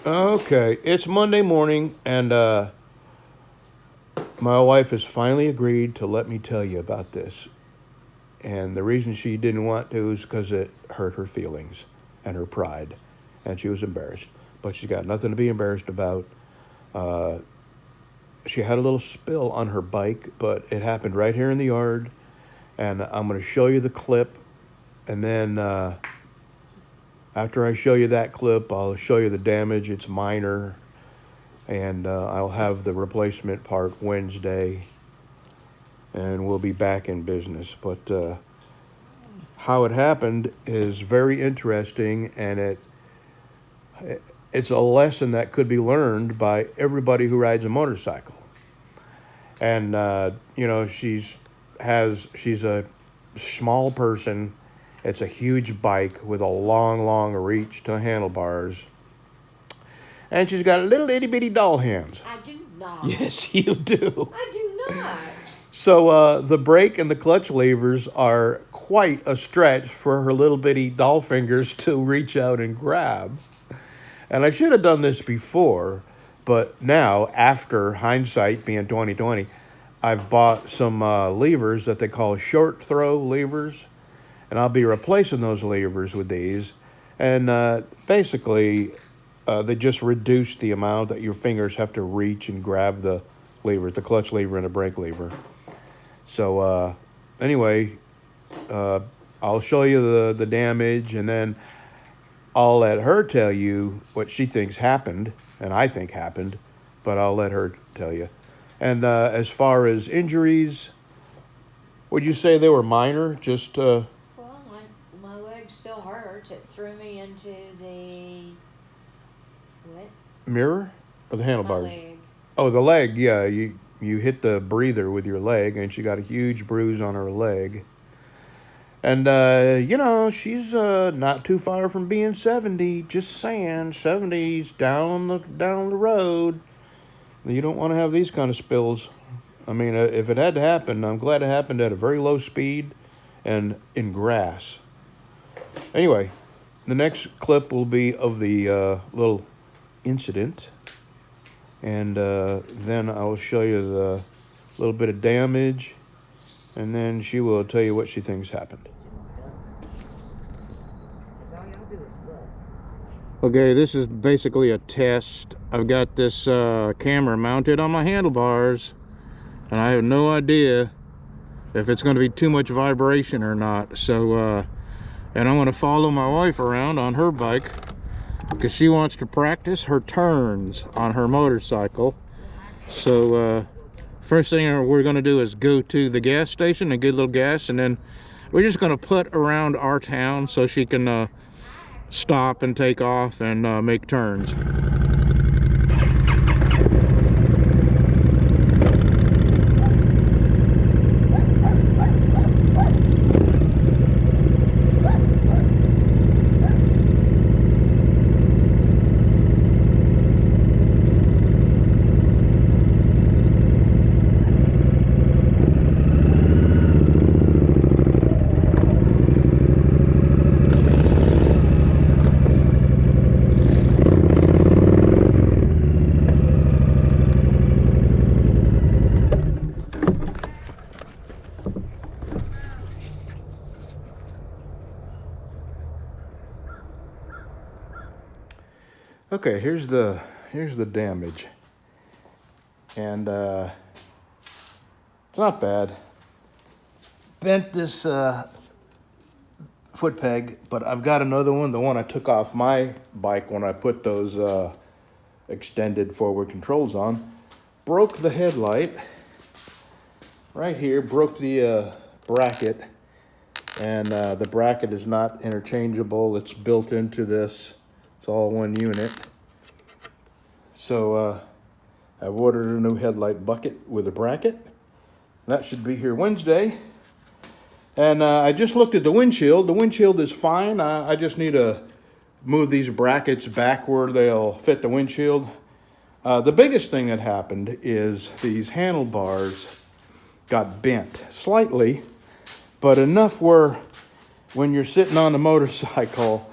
Okay, it's Monday morning, and my wife has finally agreed to let me tell you about this. And the reason she didn't want to is because it hurt her feelings and her pride, and she was embarrassed. But she's got nothing to be embarrassed about. Uh, she had a little spill on her bike, but it happened right here in the yard. And I'm going to show you the clip, and then after I show you that clip, I'll show you the damage. It's minor, and I'll have the replacement part Wednesday, and we'll be back in business. But how it happened is very interesting, and it's a lesson that could be learned by everybody who rides a motorcycle. And she's a small person. It's a huge bike with a long, long reach to the handlebars. And she's got little itty bitty doll hands. I do not. Yes, you do. I do not. So the brake and the clutch levers are quite a stretch for her little bitty doll fingers to reach out and grab. And I should have done this before, but now, after hindsight being 2020, I've bought some levers that they call short throw levers, and I'll be replacing those levers with these. And basically, they just reduce the amount that your fingers have to reach and grab the levers, the clutch lever and the brake lever. So anyway, I'll show you the damage, and then I'll let her tell you what she thinks happened, and I think happened, but I'll let her tell you. And as far as injuries, would you say they were minor? Just Well, my leg still hurts. It threw me into the what? mirror or the My handlebars? leg. Oh, the leg. Yeah, you hit the breather with your leg, and she got a huge bruise on her leg. And, she's not too far from being 70. Just saying, 70's down the road. You don't want to have these kind of spills. I mean, if it had to happen, I'm glad it happened at a very low speed and in grass. Anyway, the next clip will be of the little incident. And then I'll show you the little bit of damage. And then she will tell you what she thinks happened. Okay, this is basically a test. I've got this camera mounted on my handlebars, and I have no idea if it's going to be too much vibration or not. So, and I'm going to follow my wife around on her bike because she wants to practice her turns on her motorcycle. So, first thing we're going to do is go to the gas station and get a little gas, and then we're just going to put around our town so she can stop and take off and make turns. Okay, here's the damage, and it's not bad. Bent this foot peg, but I've got another one, the one I took off my bike when I put those extended forward controls on. Broke the headlight right here, broke the bracket, and the bracket is not interchangeable. It's built into this. It's all one unit. So I've ordered a new headlight bucket with a bracket. That should be here Wednesday. And I just looked at the windshield. The windshield is fine. I just need to move these brackets back where they'll fit the windshield. The biggest thing that happened is these handlebars got bent slightly, but enough where when you're sitting on the motorcycle,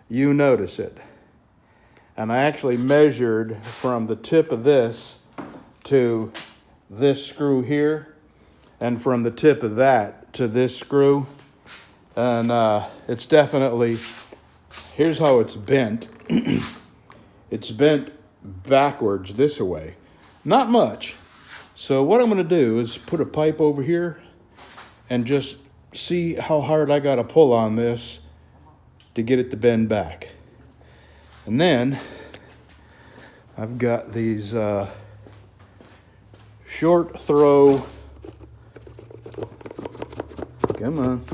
you notice it. And I actually measured from the tip of this to this screw here, and from the tip of that to this screw. And it's definitely, here's how it's bent. It's bent backwards this way. Not much. So what I'm going to do is put a pipe over here and just see how hard I got to pull on this to get it to bend back. And then I've got these short throw, come on,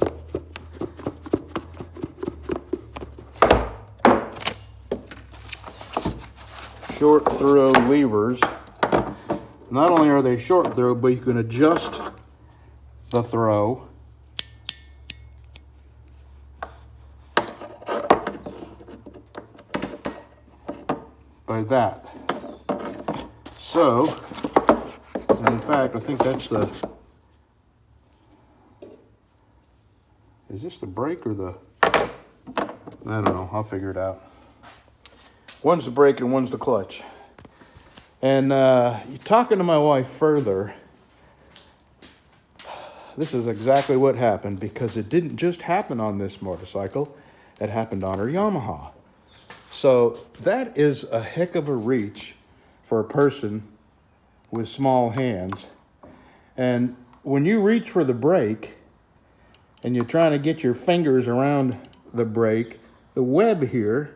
short throw levers. Not only are they short throw, but you can adjust the throw by that. So, and in fact, I think that's the, is this the brake or the, I don't know, I'll figure it out. One's the brake and one's the clutch. And talking to my wife further, this is exactly what happened, because it didn't just happen on this motorcycle, it happened on her Yamaha. So that is a heck of a reach for a person with small hands. And when you reach for the brake and you're trying to get your fingers around the brake, the web here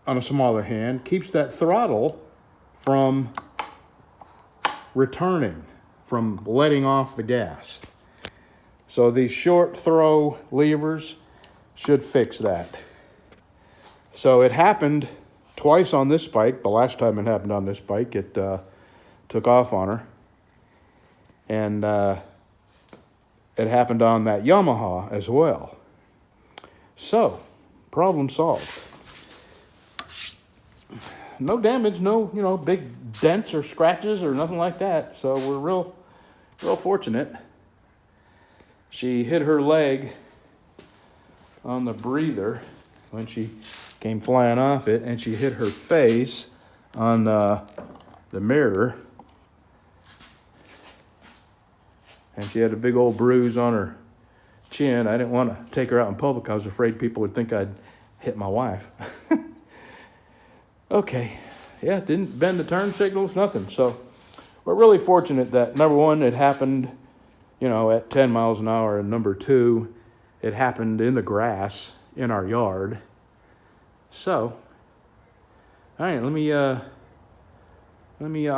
on a smaller hand keeps that throttle from returning, from letting off the gas. So these short throw levers should fix that. So it happened twice on this bike. The last time it happened on this bike, it took off on her. And it happened on that Yamaha as well. So, problem solved. No damage, no, big dents or scratches or nothing like that. So we're real fortunate. She hit her leg on the breather when she came flying off it, and she hit her face on the mirror. And she had a big old bruise on her chin. I didn't want to take her out in public. I was afraid people would think I'd hit my wife. Okay, yeah, didn't bend the turn signals, nothing. So we're really fortunate that, number one, it happened, at 10 miles an hour, and number two, it happened in the grass in our yard. So, all right, I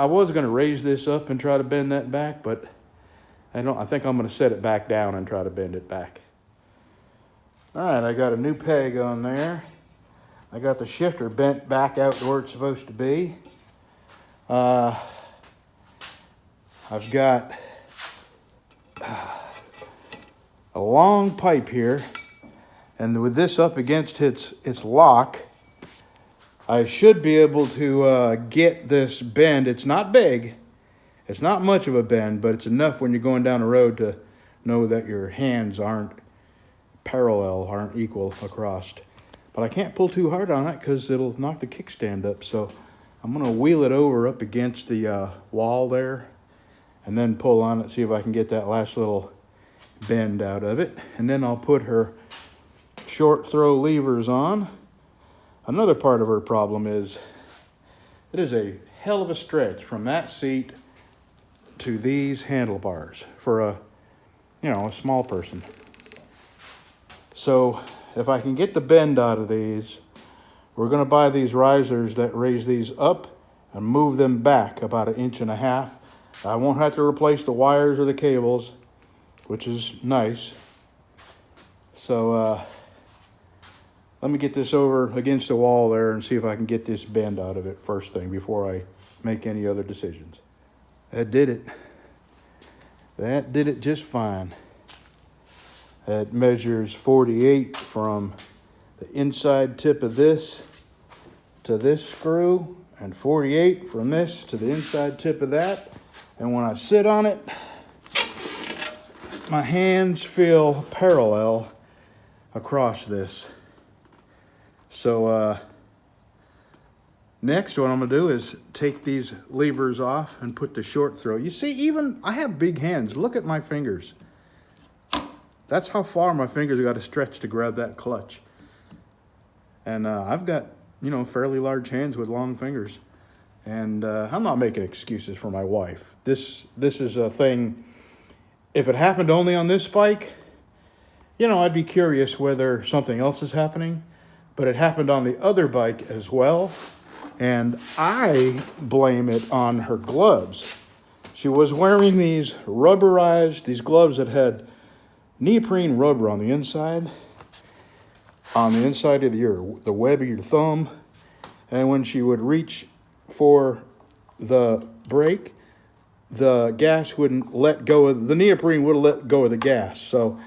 was going to raise this up and try to bend that back, but I think I'm going to set it back down and try to bend it back. All right, I got a new peg on there. I got the shifter bent back out to where it's supposed to be. I've got a long pipe here, and with this up against its lock, I should be able to get this bend. It's not big. It's not much of a bend, but it's enough when you're going down the road to know that your hands aren't parallel, aren't equal across. But I can't pull too hard on it because it'll knock the kickstand up. So I'm going to wheel it over up against the wall there and then pull on it, see if I can get that last little bend out of it. And then I'll put her short throw levers on. Another part of her problem is it is a hell of a stretch from that seat to these handlebars for a small person. So if I can get the bend out of these, we're going to buy these risers that raise these up and move them back about 1.5 inches. I won't have to replace the wires or the cables, which is nice. So let me get this over against the wall there and see if I can get this bend out of it first thing before I make any other decisions. That did it. That did it just fine. It measures 48 from the inside tip of this to this screw, and 48 from this to the inside tip of that. And when I sit on it, my hands feel parallel across this. So Next, what I'm gonna do is take these levers off and put the short throw. You see, even I have big hands. Look at my fingers. That's how far my fingers got to stretch to grab that clutch. And I've got, you know, fairly large hands with long fingers. And I'm not making excuses for my wife. This is a thing. If it happened only on this bike, you know, I'd be curious whether something else is happening. But it happened on the other bike as well. And I blame it on her gloves. She was wearing these gloves that had neoprene rubber on the inside of the web of your thumb. And when she would reach for the brake, the gas wouldn't let go of, the neoprene wouldn't let go of the gas. So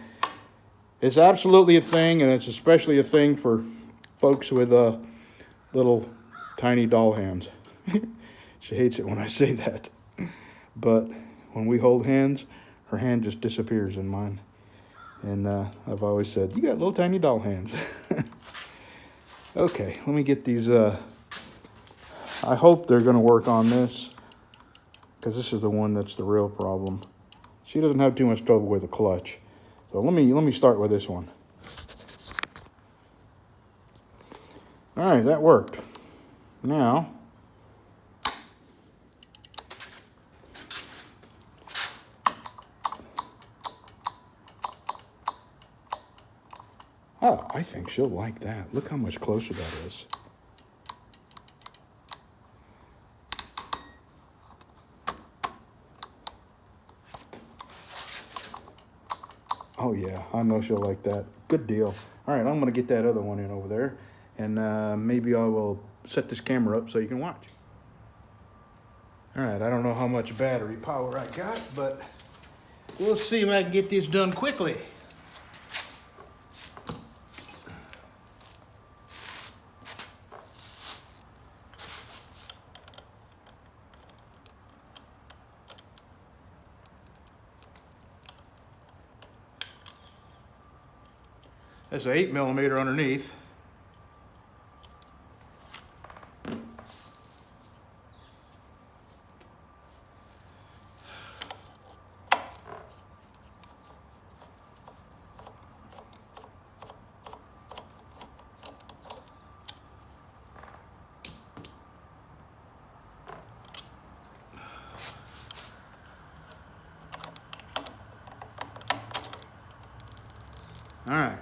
it's absolutely a thing, and it's especially a thing for folks with little tiny doll hands. She hates it when I say that. But when we hold hands, her hand just disappears in mine. And I've always said, you got little tiny doll hands. Okay, let me get these. I hope they're going to work on this, because this is the one that's the real problem. She doesn't have too much trouble with the clutch. So let me start with this one. All right, that worked. Now, oh, I think she'll like that. Look how much closer that is. Oh yeah, I know she'll like that. Good deal. All right, I'm gonna get that other one in over there, and maybe I will set this camera up so you can watch. All right, I don't know how much battery power I got, but we'll see if I can get this done quickly. That's an 8mm underneath. All right.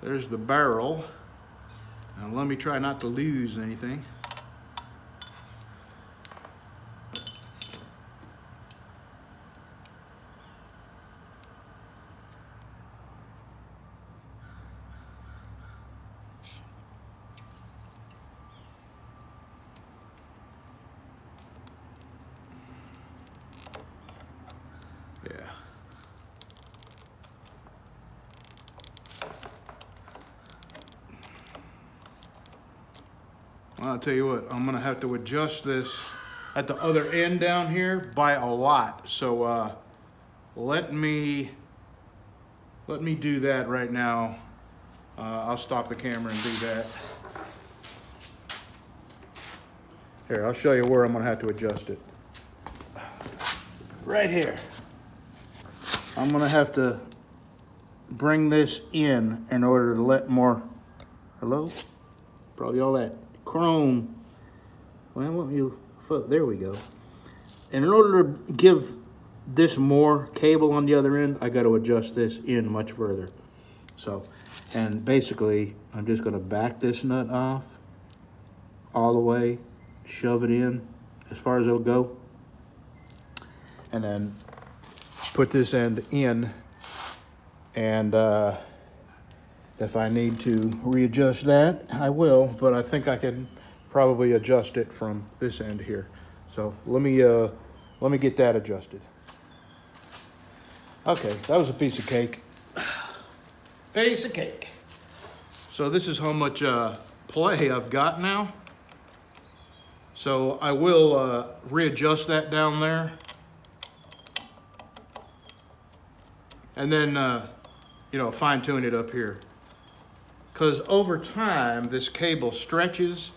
There's the barrel. Now let me try not to lose anything. Yeah. Well, I'll tell you what, I'm gonna have to adjust this at the other end down here by a lot. So let me do that right now. I'll stop the camera and do that. Here, I'll show you where I'm gonna have to adjust it. Right here. I'm gonna have to bring this in order to let more, hello? Probably all that chrome. Well, what you, there we go. And in order to give this more cable on the other end, I got to adjust this in much further. So, and basically, I'm just going to back this nut off all the way, shove it in as far as it'll go, and then put this end in. And if I need to readjust that, I will, but I think I can probably adjust it from this end here. So let me get that adjusted. Okay, that was a piece of cake. Piece of cake. So this is how much play I've got now. So I will readjust that down there. And then, fine tune it up here. because over time this cable stretches,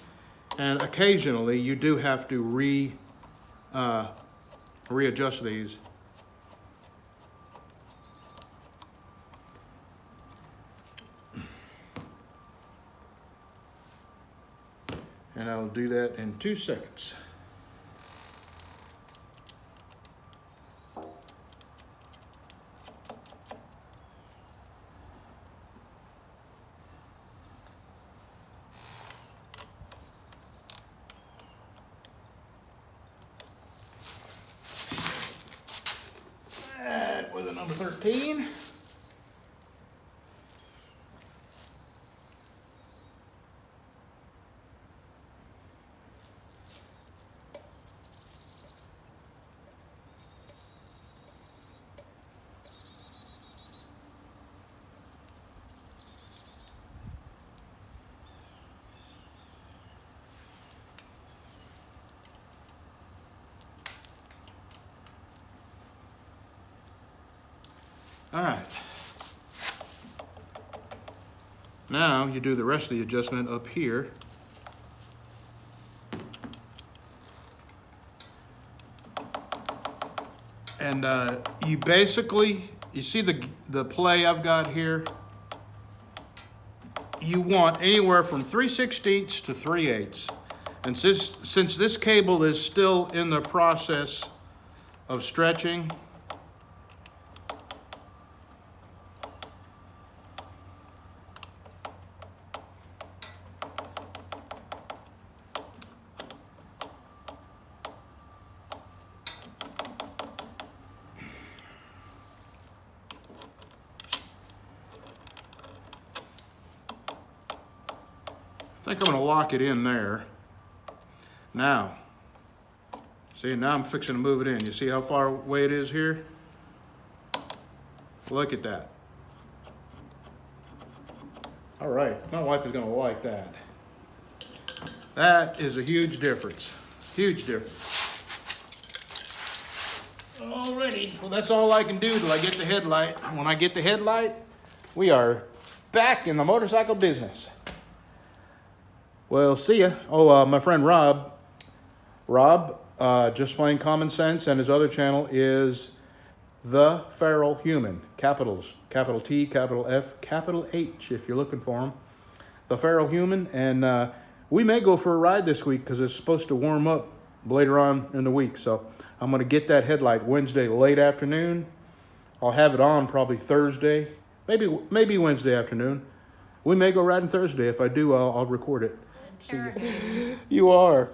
and occasionally you do have to readjust these. And I'll do that in 2 seconds. That was a number 13. All right. Now you do the rest of the adjustment up here. And you basically, you see the play I've got here? You want anywhere from 3/16 to 3/8. And since this cable is still in the process of stretching, I think I'm gonna lock it in there. Now, see, now I'm fixing to move it in. You see how far away it is here? Look at that. All right, my wife is gonna like that. That is a huge difference. Huge difference. Alrighty, well that's all I can do till I get the headlight. When I get the headlight, we are back in the motorcycle business. Well, see ya. Oh, my friend Rob, Just Plain Common Sense, and his other channel is The Feral Human, capitals, capital T, capital F, capital H, if you're looking for him. The Feral Human, and we may go for a ride this week because it's supposed to warm up later on in the week. So I'm gonna get that headlight Wednesday late afternoon. I'll have it on probably Thursday, maybe Wednesday afternoon. We may go riding Thursday. If I do, I'll record it. You are.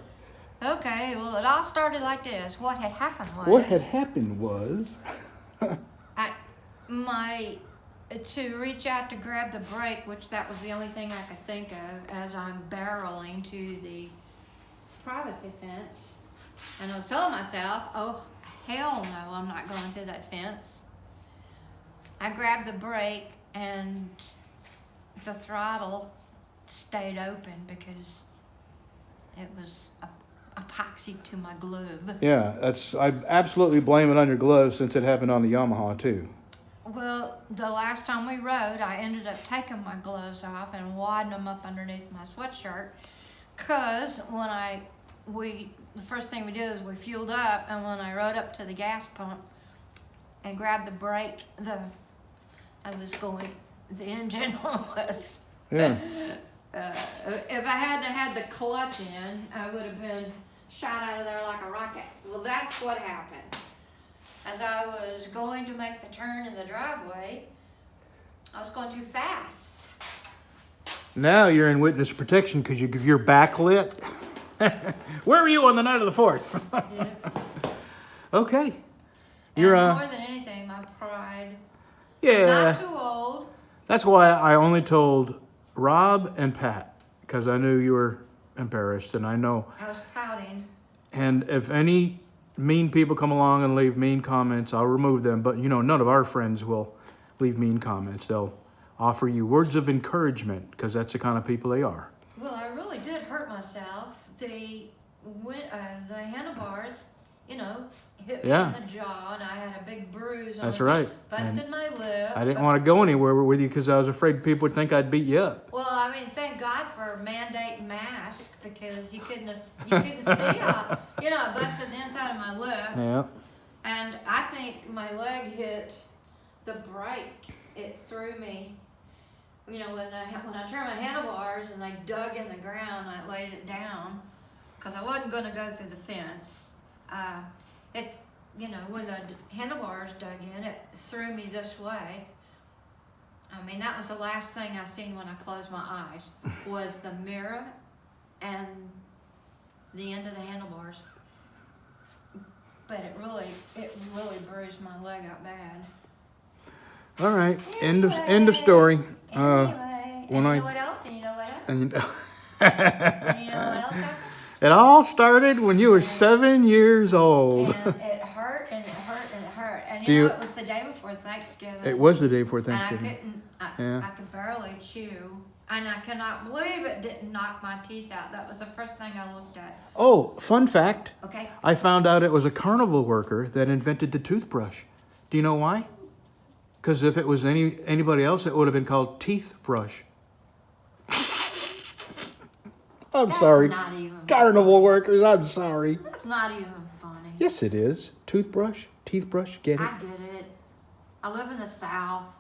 Okay, well, it all started like this. What had happened was... to reach out to grab the brake, which that was the only thing I could think of as I'm barreling to the privacy fence. And I was telling myself, oh, hell no, I'm not going through that fence. I grabbed the brake and the throttle stayed open because it was epoxy to my glove. Yeah, I absolutely blame it on your gloves since it happened on the Yamaha too. Well, the last time we rode, I ended up taking my gloves off and wadding them up underneath my sweatshirt, cause the first thing we did is we fueled up, and when I rode up to the gas pump and grabbed the brake, the engine was. Yeah. If I hadn't had the clutch in, I would have been shot out of there like a rocket. Well, that's what happened. As I was going to make the turn in the driveway, I was going too fast. Now you're in witness protection because you're backlit. Where were you on the night of the 4th? Yeah. Okay. And more than anything, my pride. Yeah. Not too old. That's why I only told Rob and Pat, because I knew you were embarrassed, and I know. I was pouting. And if any mean people come along and leave mean comments, I'll remove them. But none of our friends will leave mean comments. They'll offer you words of encouragement because that's the kind of people they are. Well, I really did hurt myself. The handlebars, hit me Yeah. in the jaw, and I had a big bruise. That's I was right. Busted my lip. I didn't want to go anywhere with you because I was afraid people would think I'd beat you up. Well, I mean, thank God for mandate mask because you couldn't see how, I busted the inside of my lip, Yeah. and I think my leg hit the brake. It threw me. When I turned my handlebars and I dug in the ground, I laid it down because I wasn't going to go through the fence. When the handlebars dug in, it threw me this way. I mean, that was the last thing I seen when I closed my eyes, was the mirror and the end of the handlebars. But it really bruised my leg up bad. All right. Anyway, End of story. Anyway, when and I- you know what else? And you know what else? And And you know what else happened? it all started when you were 7 years old. And it hurt and it hurt and it hurt. And Do you- it was the day before Thanksgiving. It was the day before And I Thanksgiving. couldn't, I could barely chew. And I cannot believe it didn't knock my teeth out. That was the first thing I looked at. Oh, fun fact. Okay? I found out it was a carnival worker that invented the toothbrush. Do you know why? Because if it was anybody else, it would have been called teeth brush. I'm That's sorry. not even Carnival workers, I'm sorry. That's not even funny. Yes, it is. Toothbrush, teeth brush, get it? I get it. I live in the South.